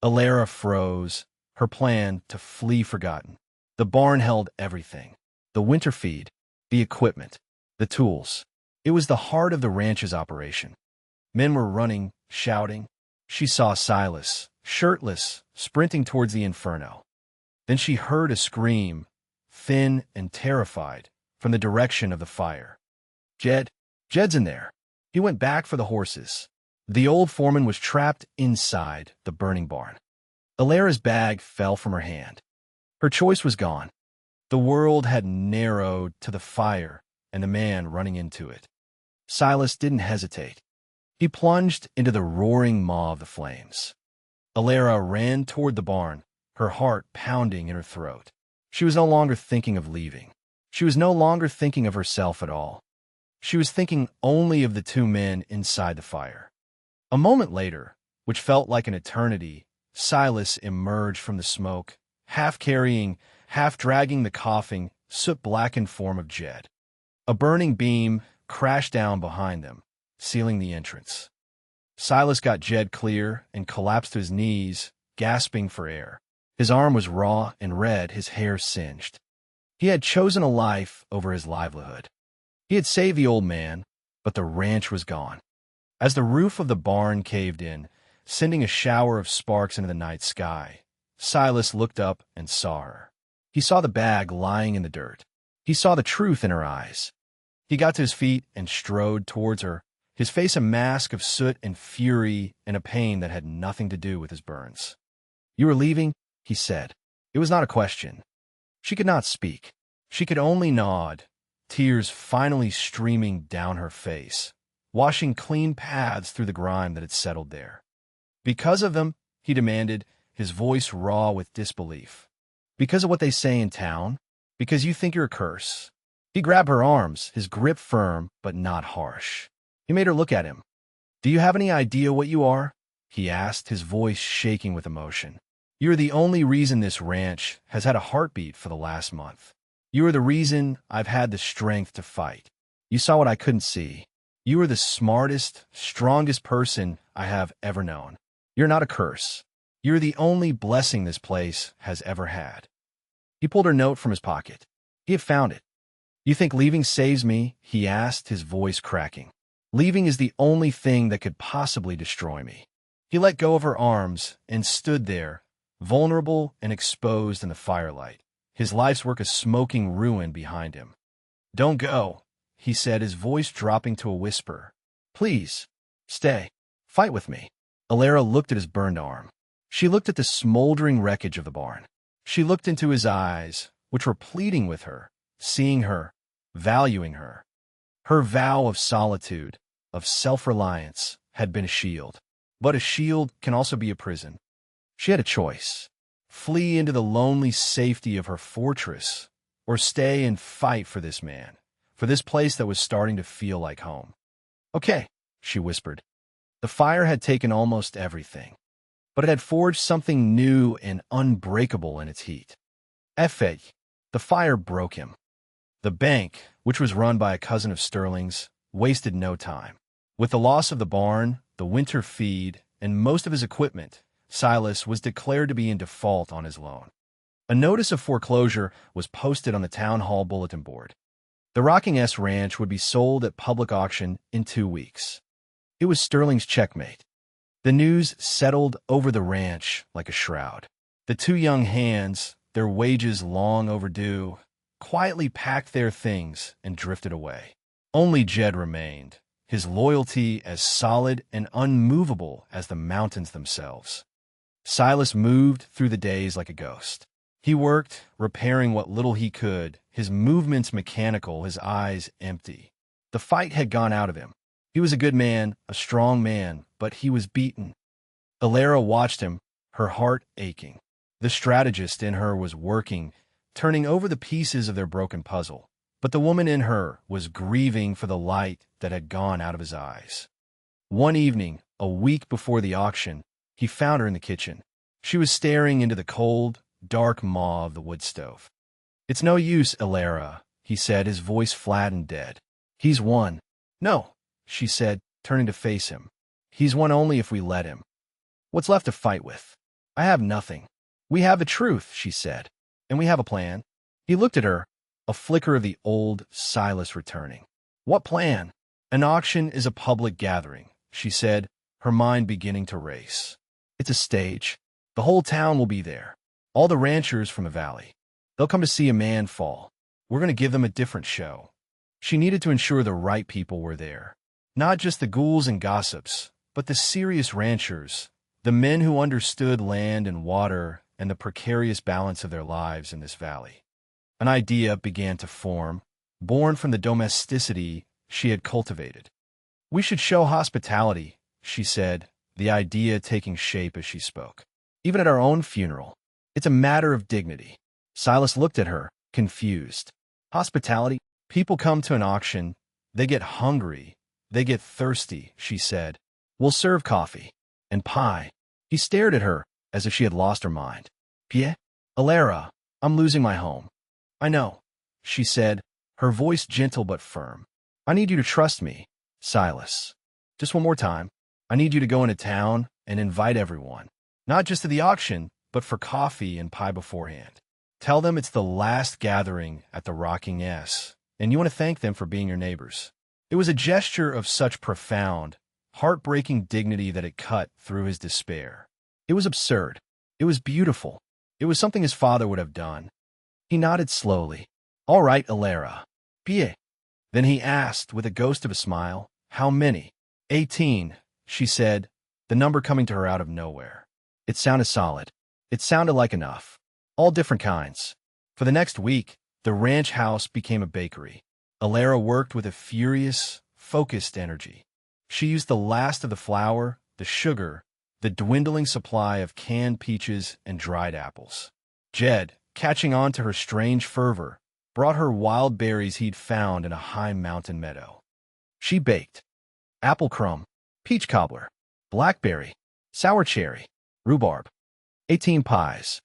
Alara froze, her plan to flee forgotten. The barn held everything. The winter feed, the equipment, the tools. It was the heart of the ranch's operation. Men were running, shouting. She saw Silas, shirtless, sprinting towards the inferno. Then she heard a scream, thin and terrified, from the direction of the fire. Jed's in there." He went back for the horses. The old foreman was trapped inside the burning barn. Alara's bag fell from her hand. Her choice was gone. The world had narrowed to the fire and the man running into it. Silas didn't hesitate. He plunged into the roaring maw of the flames. Alara ran toward the barn, her heart pounding in her throat. She was no longer thinking of leaving. She was no longer thinking of herself at all. She was thinking only of the two men inside the fire. A moment later, which felt like an eternity, Silas emerged from the smoke, half carrying, half dragging the coughing, soot-blackened form of Jed. A burning beam crashed down behind them, sealing the entrance. Silas got Jed clear and collapsed to his knees, gasping for air. His arm was raw and red, his hair singed. He had chosen a life over his livelihood. He had saved the old man, but the ranch was gone. As the roof of the barn caved in, sending a shower of sparks into the night sky, Silas looked up and saw her. He saw the bag lying in the dirt. He saw the truth in her eyes. He got to his feet and strode towards her, his face a mask of soot and fury and a pain that had nothing to do with his burns. "You are leaving?" he said. It was not a question. She could not speak. She could only nod, tears finally streaming down her face, washing clean paths through the grime that had settled there. "Because of them?" he demanded, his voice raw with disbelief. "Because of what they say in town? Because you think you're a curse?" He grabbed her arms, his grip firm but not harsh. He made her look at him. "Do you have any idea what you are?" he asked, his voice shaking with emotion. "You are the only reason this ranch has had a heartbeat for the last month. You are the reason I've had the strength to fight. You saw what I couldn't see. You are the smartest, strongest person I have ever known. You're not a curse. You're the only blessing this place has ever had." He pulled her note from his pocket. He had found it. "You think leaving saves me?" he asked, his voice cracking. "Leaving is the only thing that could possibly destroy me." He let go of her arms and stood there, vulnerable and exposed in the firelight, his life's work a smoking ruin behind him. "Don't go," he said, his voice dropping to a whisper. "Please, stay. Fight with me." Alara looked at his burned arm. She looked at the smoldering wreckage of the barn. She looked into his eyes, which were pleading with her, seeing her, valuing her. Her vow of solitude, of self-reliance, had been a shield. But a shield can also be a prison. She had a choice: flee into the lonely safety of her fortress, or stay and fight for this man, for this place that was starting to feel like home. "Okay," she whispered. The fire had taken almost everything, but it had forged something new and unbreakable in its heat. Effet, the fire broke him. The bank, which was run by a cousin of Sterling's, wasted no time. With the loss of the barn, the winter feed, and most of his equipment, Silas was declared to be in default on his loan. A notice of foreclosure was posted on the town hall bulletin board. The Rocking S Ranch would be sold at public auction in 2 weeks. It was Sterling's checkmate. The news settled over the ranch like a shroud. The two young hands, their wages long overdue, quietly packed their things and drifted away. Only Jed remained, his loyalty as solid and unmovable as the mountains themselves. Silas moved through the days like a ghost. He worked, repairing what little he could, his movements mechanical, his eyes empty. The fight had gone out of him. He was a good man, a strong man, but he was beaten. Alara watched him, her heart aching. The strategist in her was working, turning over the pieces of their broken puzzle. But the woman in her was grieving for the light that had gone out of his eyes. One evening, a week before the auction, he found her in the kitchen. She was staring into the cold, dark maw of the wood stove. "It's no use, Alara," he said, his voice flat and dead. "He's won." "No," she said, turning to face him. "He's won only if we let him. What's left to fight with? I have nothing." "We have the truth," she said, "and we have a plan." He looked at her, a flicker of the old Silas returning. "What plan?" "An auction is a public gathering," she said, her mind beginning to race. "It's a stage. The whole town will be there. All the ranchers from the valley. They'll come to see a man fall. We're going to give them a different show." She needed to ensure the right people were there. Not just the ghouls and gossips, but the serious ranchers, the men who understood land and water and the precarious balance of their lives in this valley. An idea began to form, born from the domesticity she had cultivated. "We should show hospitality," she said, the idea taking shape as she spoke. "Even at our own funeral. It's a matter of dignity." Silas looked at her, confused. "Hospitality? People come to an auction. They get hungry. They get thirsty," she said. "We'll serve coffee. And pie." He stared at her as if she had lost her mind. "Pie? Alara, I'm losing my home." "I know," she said, her voice gentle but firm. "I need you to trust me, Silas. Just one more time. I need you to go into town and invite everyone. Not just to the auction, but for coffee and pie beforehand. Tell them it's the last gathering at the Rocking S, and you want to thank them for being your neighbors." It was a gesture of such profound, heartbreaking dignity that it cut through his despair. It was absurd. It was beautiful. It was something his father would have done. He nodded slowly. "All right, Alara. Bien." Then he asked, with a ghost of a smile, "How many?" 18, she said, the number coming to her out of nowhere. It sounded solid. It sounded like enough. All different kinds. For the next week, the ranch house became a bakery. Alara worked with a furious, focused energy. She used the last of the flour, the sugar, the dwindling supply of canned peaches and dried apples. Jed, catching on to her strange fervor, brought her wild berries he'd found in a high mountain meadow. She baked apple crumb, peach cobbler, blackberry, sour cherry, rhubarb, 18 pies.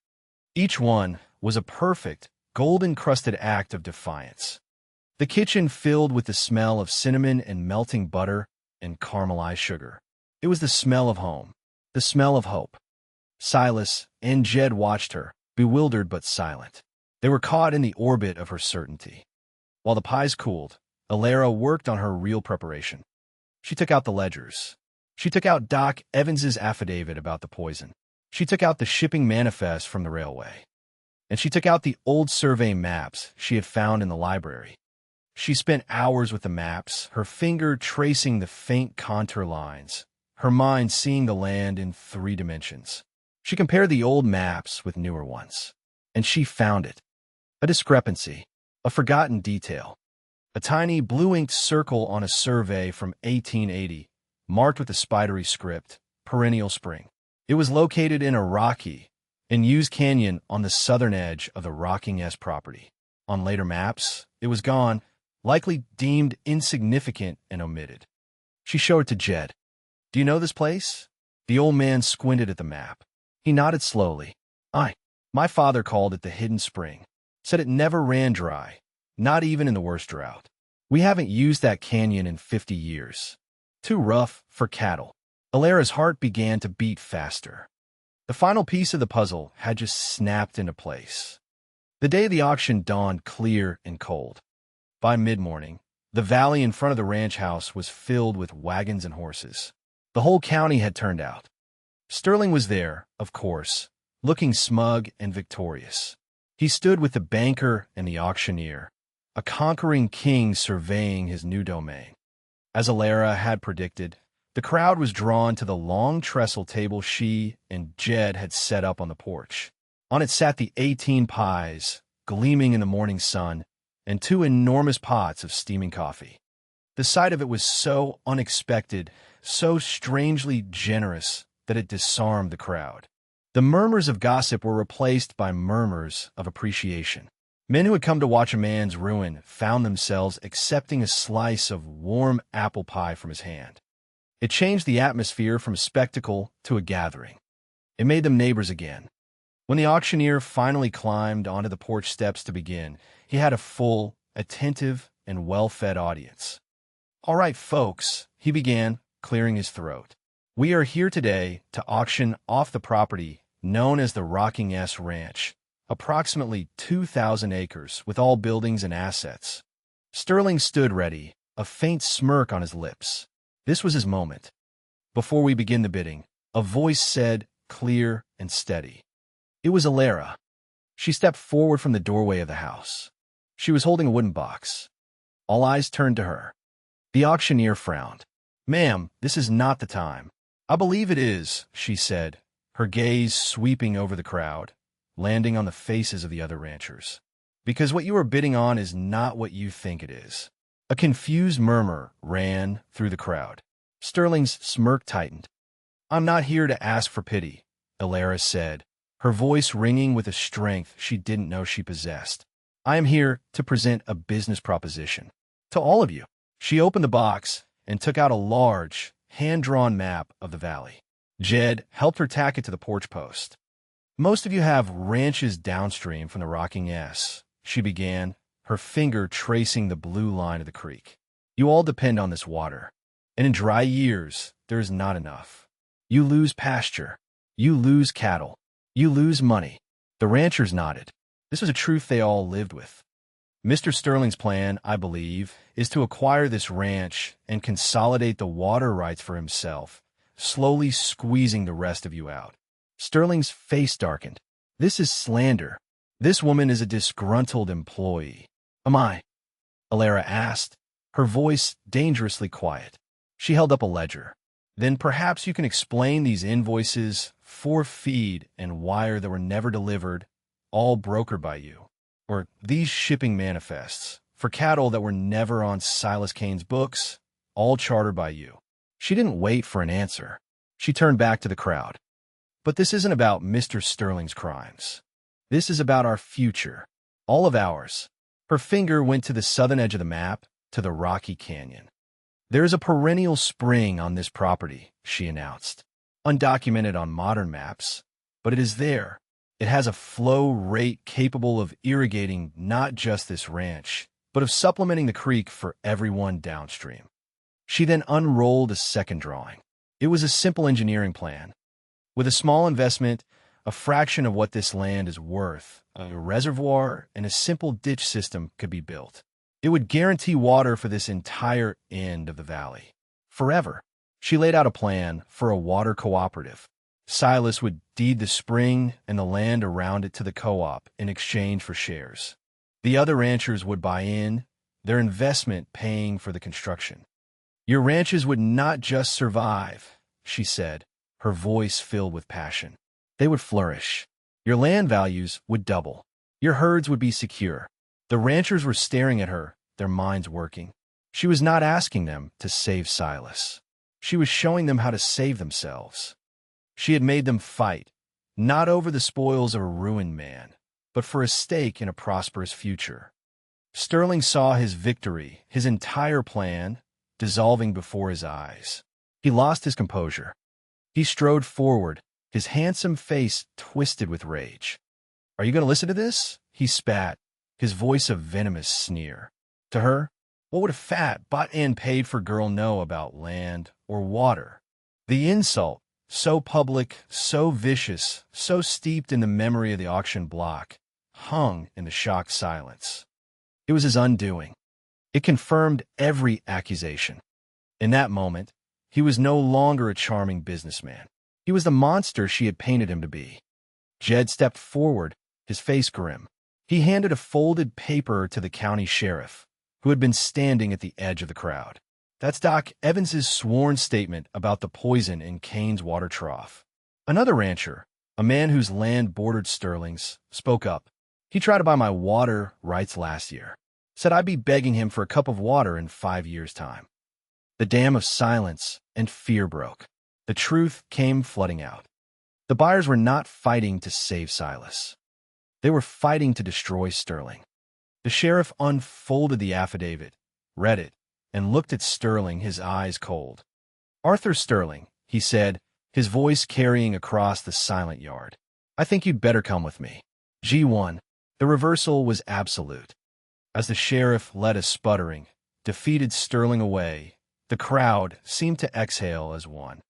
Each one was a perfect, gold-encrusted act of defiance. The kitchen filled with the smell of cinnamon and melting butter and caramelized sugar. It was the smell of home, the smell of hope. Silas and Jed watched her, bewildered but silent. They were caught in the orbit of her certainty. While the pies cooled, Alara worked on her real preparation. She took out the ledgers. She took out Doc Evans's affidavit about the poison. She took out the shipping manifest from the railway. And she took out the old survey maps she had found in the library. She spent hours with the maps, her finger tracing the faint contour lines, her mind seeing the land in 3 dimensions. She compared the old maps with newer ones. And she found it. A discrepancy, a forgotten detail. A tiny blue-inked circle on a survey from 1880, marked with a spidery script, Perennial Spring. It was located in a rocky and used canyon on the southern edge of the Rocking S property. On later maps, it was gone, likely deemed insignificant and omitted. She showed it to Jed. "Do you know this place?" The old man squinted at the map. He nodded slowly. My father called it the Hidden Spring. Said it never ran dry, not even in the worst drought. We haven't used that canyon in 50 years. Too rough for cattle. Alara's heart began to beat faster. The final piece of the puzzle had just snapped into place. The day of the auction dawned clear and cold. By mid-morning, the valley in front of the ranch house was filled with wagons and horses. The whole county had turned out. Sterling was there, of course, looking smug and victorious. He stood with the banker and the auctioneer, a conquering king surveying his new domain. As Alara had predicted, the crowd was drawn to the long trestle table she and Jed had set up on the porch. On it sat the 18 pies, gleaming in the morning sun, and 2 enormous pots of steaming coffee. The sight of it was so unexpected, so strangely generous, that it disarmed the crowd. The murmurs of gossip were replaced by murmurs of appreciation. Men who had come to watch a man's ruin found themselves accepting a slice of warm apple pie from his hand. It changed the atmosphere from a spectacle to a gathering. It made them neighbors again. When the auctioneer finally climbed onto the porch steps to begin, he had a full, attentive, and well-fed audience. "All right, folks," he began, clearing his throat. "We are here today to auction off the property known as the Rocking S Ranch, approximately 2,000 acres with all buildings and assets." Sterling stood ready, a faint smirk on his lips. This was his moment. "Before we begin the bidding," a voice said, clear and steady. It was Alara. She stepped forward from the doorway of the house. She was holding a wooden box. All eyes turned to her. The auctioneer frowned. "Ma'am, this is not the time." "I believe it is," she said, her gaze sweeping over the crowd, landing on the faces of the other ranchers. "Because what you are bidding on is not what you think it is." A confused murmur ran through the crowd. Sterling's smirk tightened. "I'm not here to ask for pity," Alara said, her voice ringing with a strength she didn't know she possessed. "I am here to present a business proposition. To all of you." She opened the box and took out a large, hand-drawn map of the valley. Jed helped her tack it to the porch post. "Most of you have ranches downstream from the Rocking S," she began, her finger tracing the blue line of the creek. "You all depend on this water, and in dry years, there is not enough. You lose pasture. You lose cattle. You lose money." The ranchers nodded. This was a truth they all lived with. "Mr. Sterling's plan, I believe, is to acquire this ranch and consolidate the water rights for himself, slowly squeezing the rest of you out." Sterling's face darkened. "This is slander. This woman is a disgruntled employee." "Am I?" Alara asked, her voice dangerously quiet. She held up a ledger. "Then perhaps you can explain these invoices for feed and wire that were never delivered, all brokered by you. Or these shipping manifests for cattle that were never on Silas Kane's books, all chartered by you." She didn't wait for an answer. She turned back to the crowd. "But this isn't about Mr. Sterling's crimes. This is about our future, all of ours." Her finger went to the southern edge of the map, to the Rocky Canyon. "There is a perennial spring on this property," she announced. "Undocumented on modern maps, but it is there. It has a flow rate capable of irrigating not just this ranch, but of supplementing the creek for everyone downstream. She then unrolled a second drawing. It was a simple engineering plan. With a small investment, a fraction of what this land is worth, a reservoir and a simple ditch system could be built. It would guarantee water for this entire end of the valley. Forever. She laid out a plan for a water cooperative. Silas would deed the spring and the land around it to the co-op in exchange for shares. The other ranchers would buy in, their investment paying for the construction. Your ranches would not just survive, she said, her voice filled with passion. They would flourish. Your land values would double. Your herds would be secure. The ranchers were staring at her, their minds working. She was not asking them to save Silas. She was showing them how to save themselves. She had made them fight, not over the spoils of a ruined man, but for a stake in a prosperous future. Sterling saw his victory, his entire plan, dissolving before his eyes. He lost his composure. He strode forward, his handsome face twisted with rage. "Are you going to listen to this?" he spat, his voice a venomous sneer. To her, what would a fat, bought-and paid-for girl know about land or water? The insult, so public, so vicious, so steeped in the memory of the auction block, hung in the shocked silence. It was his undoing. It confirmed every accusation. In that moment, he was no longer a charming businessman. He was the monster she had painted him to be. Jed stepped forward, his face grim. He handed a folded paper to the county sheriff, who had been standing at the edge of the crowd. "That's Doc Evans's sworn statement about the poison in Kane's water trough." Another rancher, a man whose land bordered Sterling's, spoke up. "He tried to buy my water rights last year. Said I'd be begging him for a cup of water in 5 years' time." The dam of silence and fear broke. The truth came flooding out. The buyers were not fighting to save Silas. They were fighting to destroy Sterling. The sheriff unfolded the affidavit, read it, and looked at Sterling, his eyes cold. "Arthur Sterling," he said, his voice carrying across the silent yard. "I think you'd better come with me." G1. The reversal was absolute. As the sheriff led a sputtering, defeated Sterling away, the crowd seemed to exhale as one.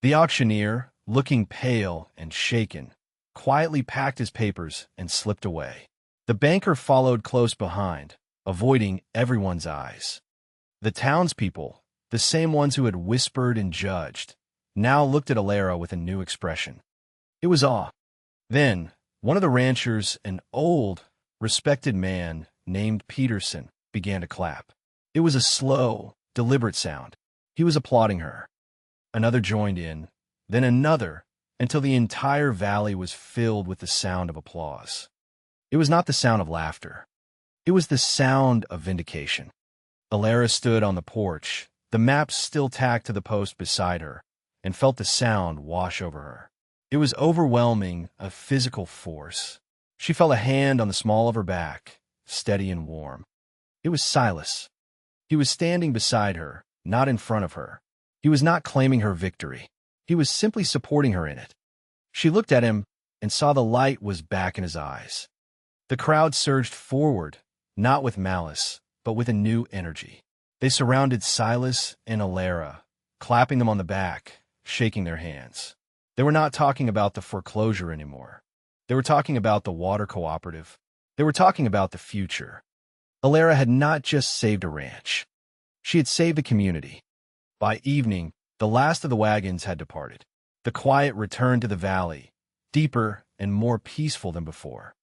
The auctioneer, looking pale and shaken, quietly packed his papers and slipped away. The banker followed close behind, avoiding everyone's eyes. The townspeople, the same ones who had whispered and judged, now looked at Alara with a new expression. It was awe. Then, one of the ranchers, an old, respected man named Peterson, began to clap. It was a slow, deliberate sound. He was applauding her. Another joined in, then another, until the entire valley was filled with the sound of applause. It was not the sound of laughter. It was the sound of vindication. Alara stood on the porch, the map still tacked to the post beside her, and felt the sound wash over her. It was overwhelming, a physical force. She felt a hand on the small of her back, steady and warm. It was Silas. He was standing beside her, not in front of her. He was not claiming her victory. He was simply supporting her in it. She looked at him and saw the light was back in his eyes. The crowd surged forward, not with malice, but with a new energy. They surrounded Silas and Alara, clapping them on the back, shaking their hands. They were not talking about the foreclosure anymore. They were talking about the water cooperative. They were talking about the future. Alara had not just saved a ranch. She had saved a community. By evening, the last of the wagons had departed. The quiet returned to the valley, deeper and more peaceful than before.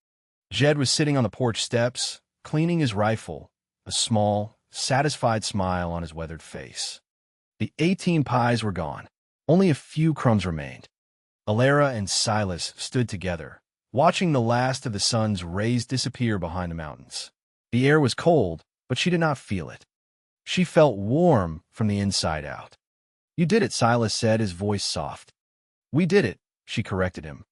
Jed was sitting on the porch steps, cleaning his rifle, a small, satisfied smile on his weathered face. The 18 pies were gone. Only a few crumbs remained. Alara and Silas stood together, watching the last of the sun's rays disappear behind the mountains. The air was cold, but she did not feel it. She felt warm from the inside out. "You did it," Silas said, his voice soft. "We did it," she corrected him.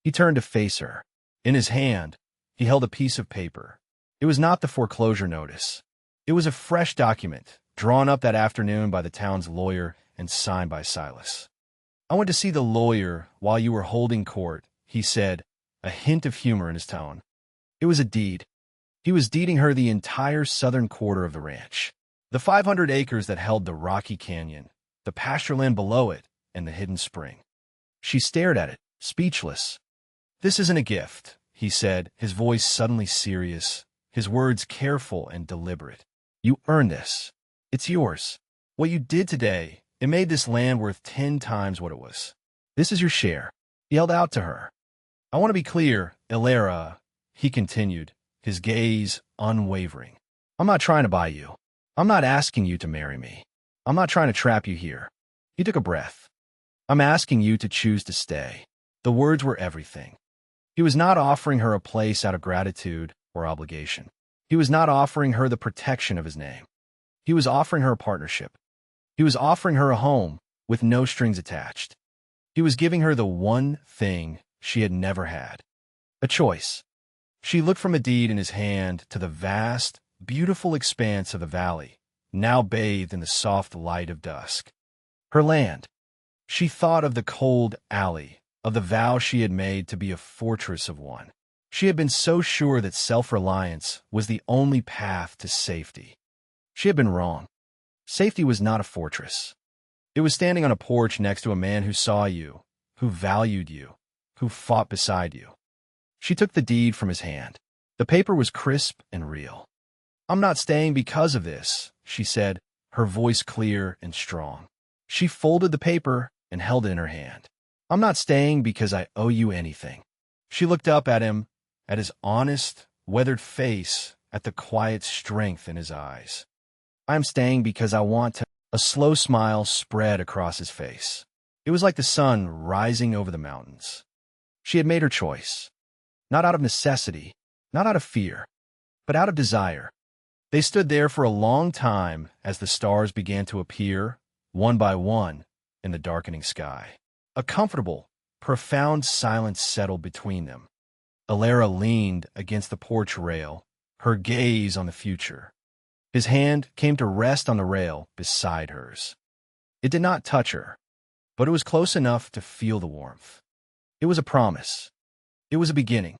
He turned to face her. In his hand, he held a piece of paper. It was not the foreclosure notice. It was a fresh document, drawn up that afternoon by the town's lawyer and signed by Silas. "I went to see the lawyer while you were holding court," he said, a hint of humor in his tone. "It was a deed. He was deeding her the entire southern quarter of the ranch. The 500 acres that held the rocky canyon, the pasture land below it, and the hidden spring. She stared at it, speechless. "This isn't a gift," he said, his voice suddenly serious, his words careful and deliberate. "You earned this. It's yours. What you did today, it made this land worth 10 times what it was. This is your share." He held out to her. "I want to be clear, Elara," he continued, his gaze unwavering. "I'm not trying to buy you. I'm not asking you to marry me. I'm not trying to trap you here." He took a breath. "I'm asking you to choose to stay." The words were everything. He was not offering her a place out of gratitude or obligation. He was not offering her the protection of his name. He was offering her a partnership. He was offering her a home with no strings attached. He was giving her the one thing she had never had, a choice. She looked from a deed in his hand to the vast, beautiful expanse of the valley, now bathed in the soft light of dusk. Her land. She thought of the cold alley, of the vow she had made to be a fortress of one. She had been so sure that self-reliance was the only path to safety. She had been wrong. Safety was not a fortress. It was standing on a porch next to a man who saw you, who valued you, who fought beside you. She took the deed from his hand. The paper was crisp and real. "I'm not staying because of this," she said, her voice clear and strong. She folded the paper and held it in her hand. "I'm not staying because I owe you anything." She looked up at him, at his honest, weathered face, at the quiet strength in his eyes. "I'm staying because I want to." A slow smile spread across his face. It was like the sun rising over the mountains. She had made her choice. Not out of necessity, not out of fear, but out of desire. They stood there for a long time as the stars began to appear, one by one, in the darkening sky. A comfortable, profound silence settled between them. Elara leaned against the porch rail, her gaze on the future. His hand came to rest on the rail beside hers. It did not touch her, but it was close enough to feel the warmth. It was a promise. It was a beginning.